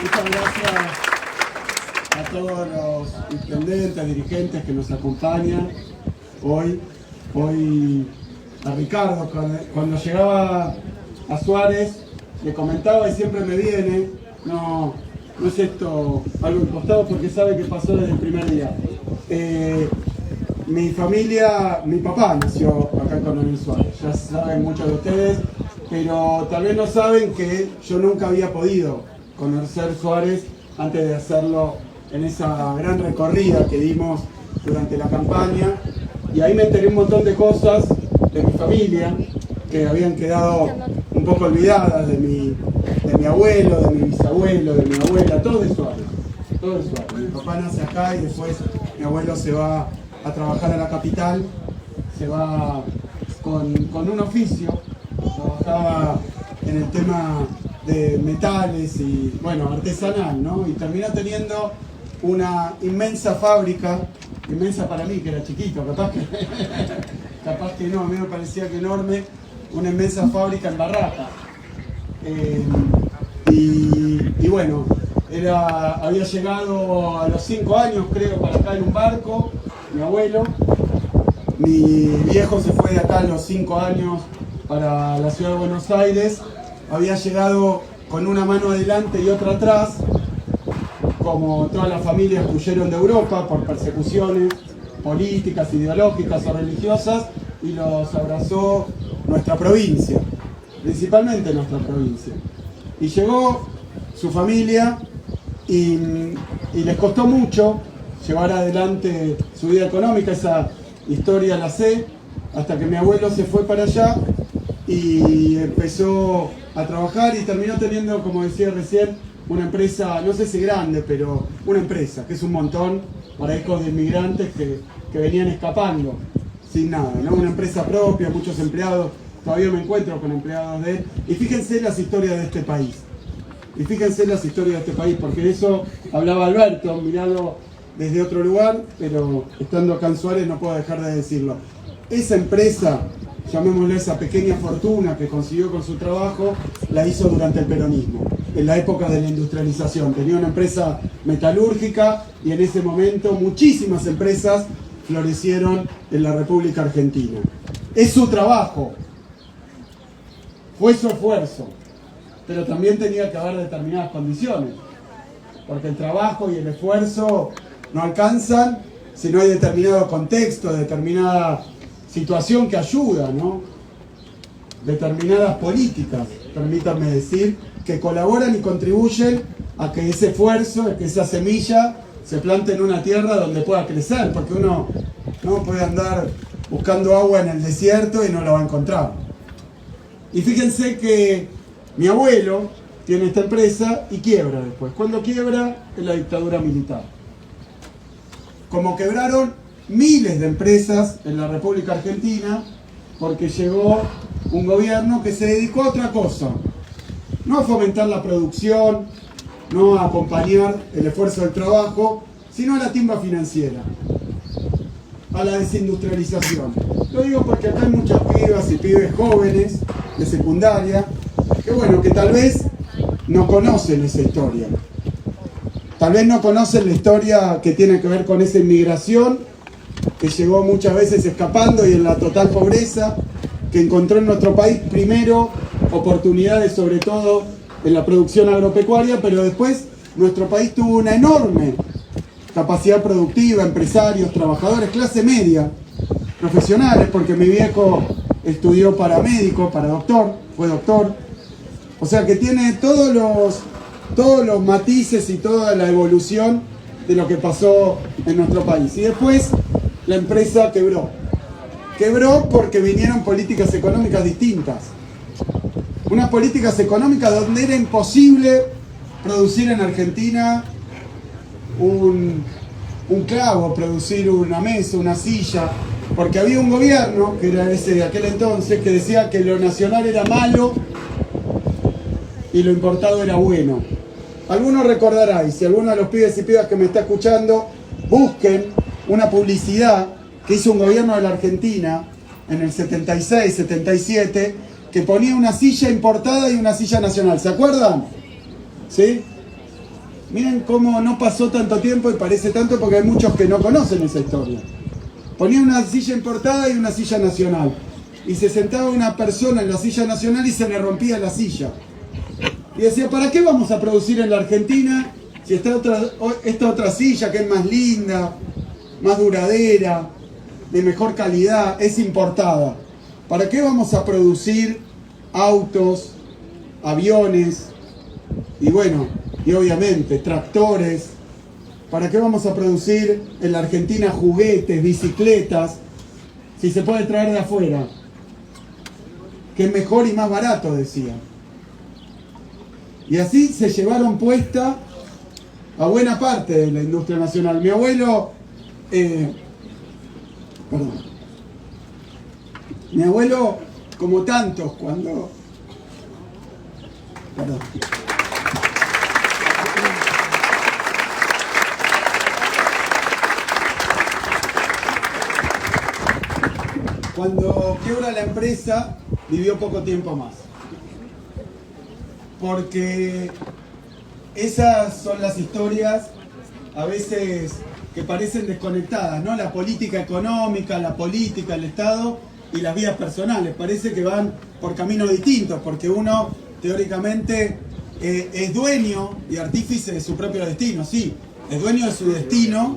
Muchas gracias a todos los intendentes, dirigentes que nos acompañan hoy. A Ricardo, cuando llegaba a Suárez, le comentaba y siempre me viene, no es esto algo impostado porque sabe que pasó desde el primer día. Mi familia, mi papá nació acá en Coronel Suárez, ya saben muchos de ustedes, pero tal vez no saben que yo nunca había podido conocer Suárez antes de hacerlo en esa gran recorrida que dimos durante la campaña, y ahí me enteré un montón de cosas de mi familia que habían quedado un poco olvidadas, de mi abuelo, de mi bisabuelo, de mi abuela, todo de Suárez. Mi papá nace acá y después mi abuelo se va a trabajar a la capital, se va con un oficio, trabajaba en el tema de metales y, bueno, artesanal, ¿no? Y terminó teniendo una inmensa fábrica, inmensa para mí, que era chiquito, capaz que no, a mí me parecía que enorme, una inmensa fábrica en Barraca. Y bueno, había llegado a los 5 años, creo, para acá en un barco, mi abuelo. Mi viejo se fue de acá a los 5 años para la ciudad de Buenos Aires. Había llegado con una mano adelante y otra atrás, como todas las familias que huyeron de Europa por persecuciones políticas, ideológicas o religiosas, y los abrazó nuestra provincia, principalmente nuestra provincia. Y llegó su familia y les costó mucho llevar adelante su vida económica, esa historia la sé, hasta que mi abuelo se fue para allá y empezó a trabajar y terminó teniendo, como decía recién, una empresa, no sé si grande, pero una empresa, que es un montón para hijos de inmigrantes que venían escapando sin nada, ¿no? Una empresa propia, muchos empleados, todavía me encuentro con empleados de él. Y fíjense las historias de este país. Porque de eso hablaba Alberto, mirado desde otro lugar, pero estando acá en Suárez no puedo dejar de decirlo. Esa empresa, llamémosle esa pequeña fortuna que consiguió con su trabajo, la hizo durante el peronismo, en la época de la industrialización. Tenía una empresa metalúrgica y en ese momento muchísimas empresas florecieron en la República Argentina. Es su trabajo, fue su esfuerzo, pero también tenía que haber determinadas condiciones, porque el trabajo y el esfuerzo no alcanzan si no hay determinado contexto, determinada situación que ayuda, ¿no? Determinadas políticas, permítanme decir, que colaboran y contribuyen a que ese esfuerzo, a que esa semilla se plante en una tierra donde pueda crecer, porque uno no puede andar buscando agua en el desierto y no la va a encontrar. Y fíjense que mi abuelo tiene esta empresa y quiebra después. Cuando quiebra, en la dictadura militar. Como quebraron miles de empresas en la República Argentina, porque llegó un gobierno que se dedicó a otra cosa. No a fomentar la producción, no a acompañar el esfuerzo del trabajo, sino a la timba financiera, a la desindustrialización. Lo digo porque acá hay muchas pibas y pibes jóvenes de secundaria que tal vez no conocen esa historia. Tal vez no conocen la historia que tiene que ver con esa inmigración que llegó muchas veces escapando y en la total pobreza, que encontró en nuestro país primero oportunidades, sobre todo en la producción agropecuaria, pero después nuestro país tuvo una enorme capacidad productiva, empresarios, trabajadores, clase media, profesionales, porque mi viejo estudió para médico, para doctor, fue doctor, o sea que tiene todos los matices y toda la evolución de lo que pasó en nuestro país. Y después la empresa quebró. Quebró porque vinieron políticas económicas distintas. Unas políticas económicas donde era imposible producir en Argentina un clavo, producir una mesa, una silla, porque había un gobierno, que era ese de aquel entonces, que decía que lo nacional era malo y lo importado era bueno. Algunos recordarán, y si alguno de los pibes y pibas que me está escuchando, busquen una publicidad que hizo un gobierno de la Argentina en el 76, 77, que ponía una silla importada y una silla nacional. ¿Se acuerdan? ¿Sí? Miren cómo no pasó tanto tiempo y parece tanto porque hay muchos que no conocen esa historia. Ponía una silla importada y una silla nacional. Y se sentaba una persona en la silla nacional y se le rompía la silla. Y decía, ¿para qué vamos a producir en la Argentina si está esta otra silla que es más linda, más duradera, de mejor calidad, es importada? ¿Para qué vamos a producir autos, aviones y bueno, y obviamente tractores? ¿Para qué vamos a producir en la Argentina juguetes, bicicletas, si se puede traer de afuera? Que es mejor y más barato, decían. Y así se llevaron puesta a buena parte de la industria nacional. Mi abuelo, mi abuelo, como tantos, cuando... Cuando quiebra la empresa, vivió poco tiempo más. Porque esas son las historias a veces que parecen desconectadas, ¿no? La política económica, la política, el Estado y las vidas personales. Parece que van por caminos distintos, porque uno teóricamente es dueño y artífice de su propio destino. Sí, es dueño de su destino,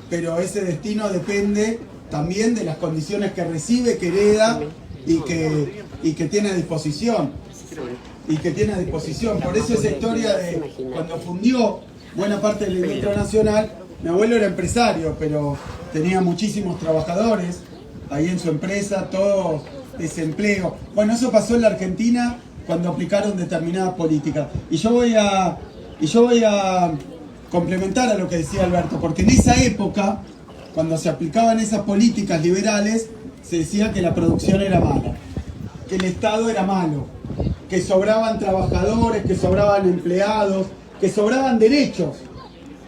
pero ese destino depende también de las condiciones que recibe, que hereda y que tiene a disposición. Por eso esa historia de cuando fundió buena parte de la industria nacional, mi abuelo era empresario, pero tenía muchísimos trabajadores ahí en su empresa, todo desempleo. Bueno, eso pasó en la Argentina cuando aplicaron determinadas políticas. Y yo voy a complementar a lo que decía Alberto, porque en esa época, cuando se aplicaban esas políticas liberales, se decía que la producción era mala, que el Estado era malo, que sobraban trabajadores, que sobraban empleados, que sobraban derechos,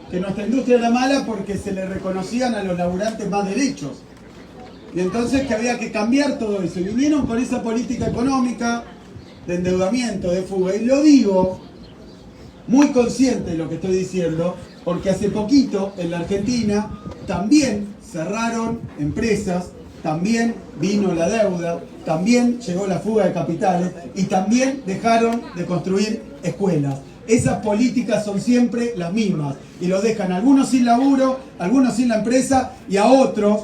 que nuestra industria era mala porque se le reconocían a los laburantes más derechos. Y entonces que había que cambiar todo eso. Y vinieron con esa política económica de endeudamiento, de fuga. Y lo digo muy consciente de lo que estoy diciendo, porque hace poquito en la Argentina también cerraron empresas, también vino la deuda, también llegó la fuga de capitales y también dejaron de construir escuelas. Esas políticas son siempre las mismas y los dejan a algunos sin laburo, algunos sin la empresa y a otros,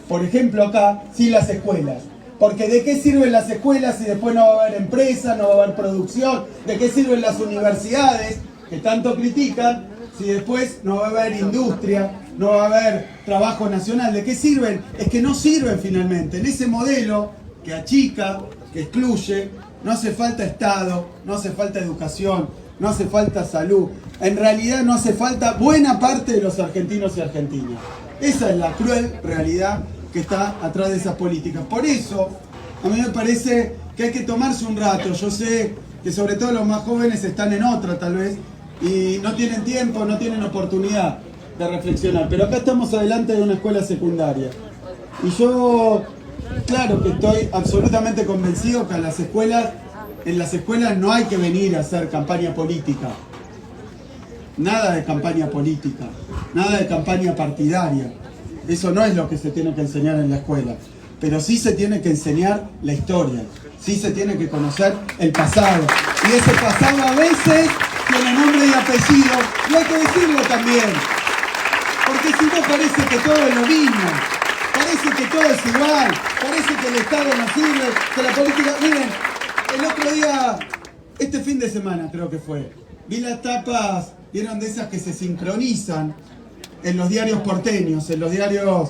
por ejemplo acá, sin las escuelas. Porque ¿de qué sirven las escuelas si después no va a haber empresa, no va a haber producción? ¿De qué sirven las universidades que tanto critican si después no va a haber industria, no va a haber trabajo nacional? ¿De qué sirven? Es que no sirven finalmente. En ese modelo que achica, que excluye, no hace falta Estado, no hace falta educación, no hace falta salud. En realidad no hace falta buena parte de los argentinos y argentinas. Esa es la cruel realidad que está atrás de esas políticas. Por eso, a mí me parece que hay que tomarse un rato. Yo sé que sobre todo los más jóvenes están en otra tal vez, y no tienen tiempo, no tienen oportunidad de reflexionar. Pero acá estamos adelante de una escuela secundaria. Y yo, claro que estoy absolutamente convencido que en las escuelas no hay que venir a hacer campaña política. Nada de campaña política, nada de campaña partidaria. Eso no es lo que se tiene que enseñar en la escuela. Pero sí se tiene que enseñar la historia, sí se tiene que conocer el pasado. Y ese pasado a veces tiene nombre y apellido, y hay que decirlo también. Porque si no parece que todo es lo mismo, parece que todo es igual, parece que el Estado no sirve, que la política... Miren, el otro día, este fin de semana creo que fue, vi las tapas, vieron de esas que se sincronizan en los diarios porteños, en los diarios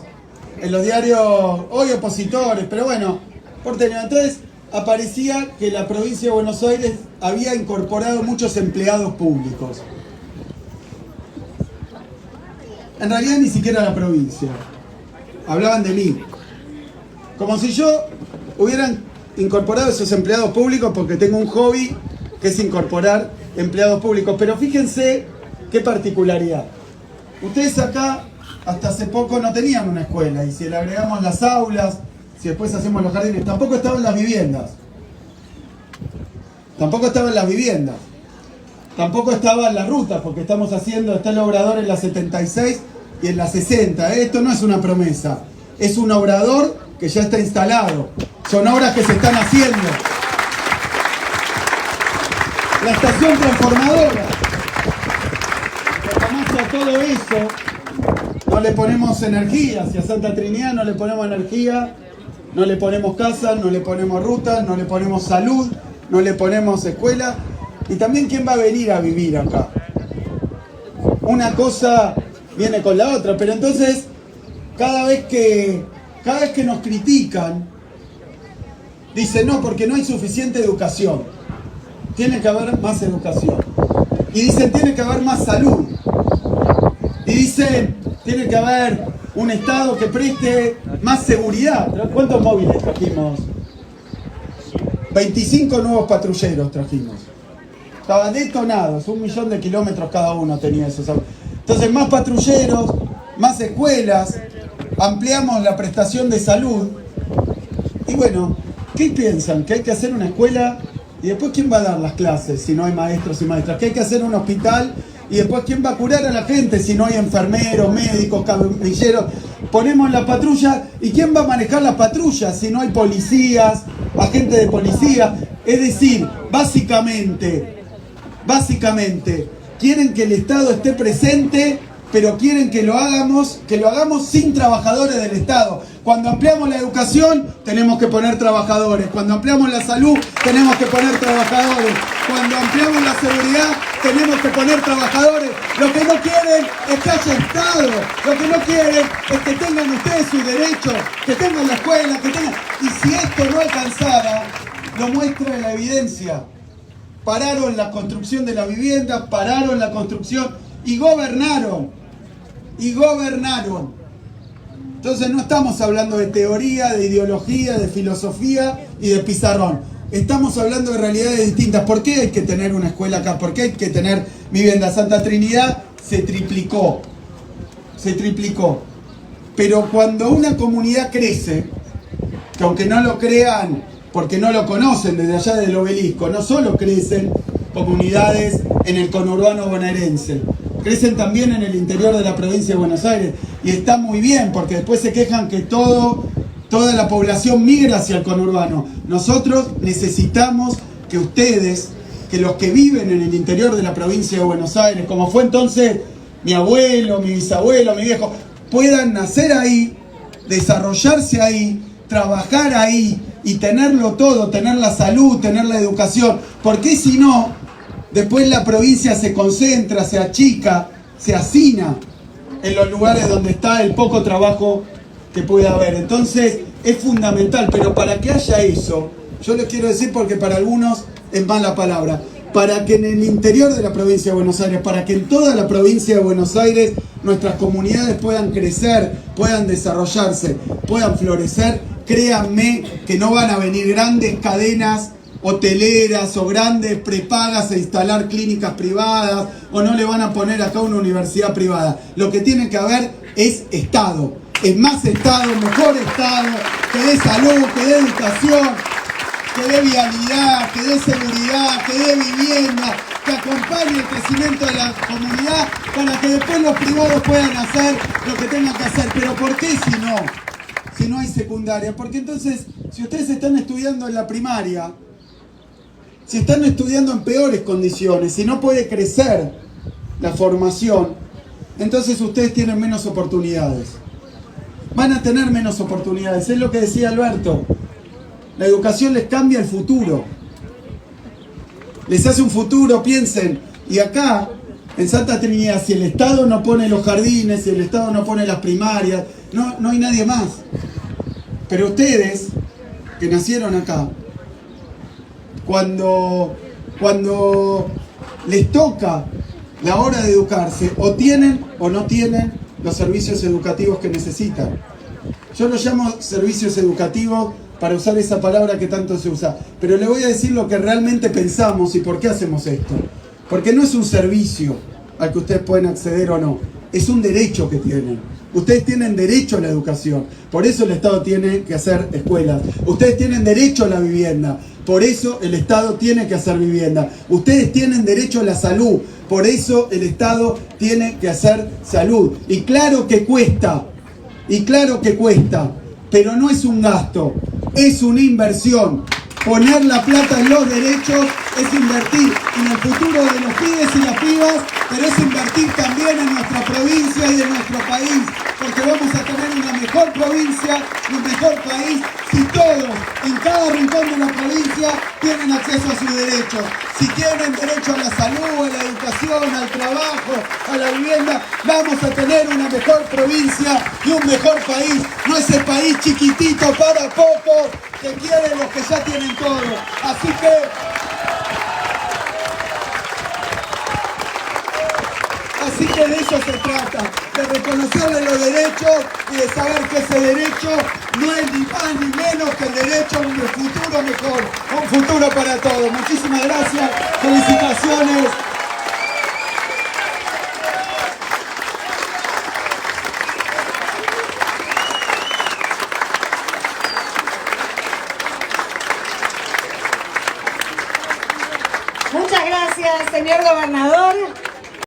hoy opositores, pero bueno, porteños. Entonces aparecía que la provincia de Buenos Aires había incorporado muchos empleados públicos. En realidad ni siquiera la provincia. Hablaban de mí. Como si yo hubieran incorporado esos empleados públicos porque tengo un hobby que es incorporar empleados públicos. Pero fíjense qué particularidad. Ustedes acá hasta hace poco no tenían una escuela, y si le agregamos las aulas, si después hacemos los jardines, tampoco estaban las viviendas. tampoco estaba en la ruta, porque está el obrador en la 76 y en la 60. Esto no es una promesa, es un obrador que ya está instalado. Son obras que se están haciendo. La estación transformadora. A todo eso no le ponemos energía. Si a Santa Trinidad no le ponemos energía, no le ponemos casas, no le ponemos rutas, no le ponemos salud, no le ponemos escuela. Y también, ¿quién va a venir a vivir acá? Una cosa viene con la otra, pero entonces cada vez que nos critican, dicen no, porque no hay suficiente educación, tiene que haber más educación, y dicen tiene que haber más salud, y dicen tiene que haber un Estado que preste más seguridad. ¿Cuántos móviles trajimos? 25 nuevos patrulleros trajimos. Estaban detonados, 1 millón de kilómetros cada uno tenía esos autos. Entonces, más patrulleros, más escuelas, ampliamos la prestación de salud. Y bueno, ¿qué piensan? ¿Que hay que hacer una escuela? Y después, ¿quién va a dar las clases si no hay maestros y maestras? ¿Que hay que hacer un hospital? Y después, ¿quién va a curar a la gente si no hay enfermeros, médicos, camilleros? Ponemos la patrulla, ¿y quién va a manejar las patrullas si no hay policías, agentes de policía? Es decir, básicamente, quieren que el Estado esté presente, pero quieren que lo hagamos sin trabajadores del Estado. Cuando ampliamos la educación, tenemos que poner trabajadores. Cuando ampliamos la salud, tenemos que poner trabajadores. Cuando ampliamos la seguridad, tenemos que poner trabajadores. Lo que no quieren es que haya Estado. Lo que no quieren es que tengan ustedes sus derechos, que tengan la escuela, que tengan... Y si esto no alcanzara, lo muestra la evidencia. Pararon la construcción de la vivienda, pararon la construcción y gobernaron. Entonces no estamos hablando de teoría, de ideología, de filosofía y de pizarrón. Estamos hablando de realidades distintas. ¿Por qué hay que tener una escuela acá? ¿Por qué hay que tener vivienda? Santa Trinidad se triplicó. Pero cuando una comunidad crece, que aunque no lo crean, porque no lo conocen desde allá del obelisco, no solo crecen comunidades en el conurbano bonaerense, crecen también en el interior de la provincia de Buenos Aires. Y está muy bien, porque después se quejan que toda la población migra hacia el conurbano. Nosotros necesitamos que ustedes, que los que viven en el interior de la provincia de Buenos Aires, como fue entonces mi abuelo, mi bisabuelo, mi viejo, puedan nacer ahí, desarrollarse ahí, trabajar ahí y tenerlo todo, tener la salud, tener la educación. Porque si no, después la provincia se concentra, se achica, se hacina en los lugares donde está el poco trabajo que puede haber. Entonces es fundamental, pero para que haya eso, yo les quiero decir, porque para algunos es mala palabra, para que en el interior de la provincia de Buenos Aires, para que en toda la provincia de Buenos Aires nuestras comunidades puedan crecer, puedan desarrollarse, puedan florecer, créanme que no van a venir grandes cadenas hoteleras o grandes prepagas a instalar clínicas privadas, o no le van a poner acá una universidad privada. Lo que tiene que haber es Estado, es más Estado, mejor Estado, que dé salud, que dé educación, que dé vialidad, que dé seguridad, que dé vivienda, que acompañe el crecimiento de la comunidad para que después los privados puedan hacer lo que tengan que hacer. Pero ¿por qué si no hay secundaria? Porque entonces, si ustedes están estudiando en la primaria, si están estudiando en peores condiciones, si no puede crecer la formación, entonces ustedes tienen menos oportunidades. Van a tener menos oportunidades. Es lo que decía Alberto. La educación les cambia el futuro. Les hace un futuro, piensen. Y acá, en Santa Trinidad, si el Estado no pone los jardines, si el Estado no pone las primarias, no hay nadie más. Pero ustedes, que nacieron acá, cuando les toca la hora de educarse, o tienen o no tienen los servicios educativos que necesitan. Yo los llamo servicios educativos para usar esa palabra que tanto se usa, pero le voy a decir lo que realmente pensamos y por qué hacemos esto. Porque no es un servicio al que ustedes pueden acceder o no, es un derecho que tienen. Ustedes tienen derecho a la educación, por eso el Estado tiene que hacer escuelas. Ustedes tienen derecho a la vivienda, por eso el Estado tiene que hacer vivienda. Ustedes tienen derecho a la salud, por eso el Estado tiene que hacer salud. Y claro que cuesta, pero no es un gasto, es una inversión. Poner la plata en los derechos es invertir en el futuro de los pibes y las pibas, pero es invertir también en nuestra provincia y en nuestro país, porque vamos a tener una mejor provincia y un mejor país si todos, en cada rincón de la provincia, tienen acceso a sus derechos. Si tienen derecho a la salud, a la educación, al trabajo, a la vivienda, vamos a tener una mejor provincia y un mejor país. No ese país chiquitito para pocos que quieren los que ya tienen todo. Así que de eso se trata, de reconocerle los derechos y de saber que ese derecho no es ni más ni menos que el derecho a un futuro mejor, un futuro para todos. Muchísimas gracias, felicitaciones. Muchas gracias, señor gobernador.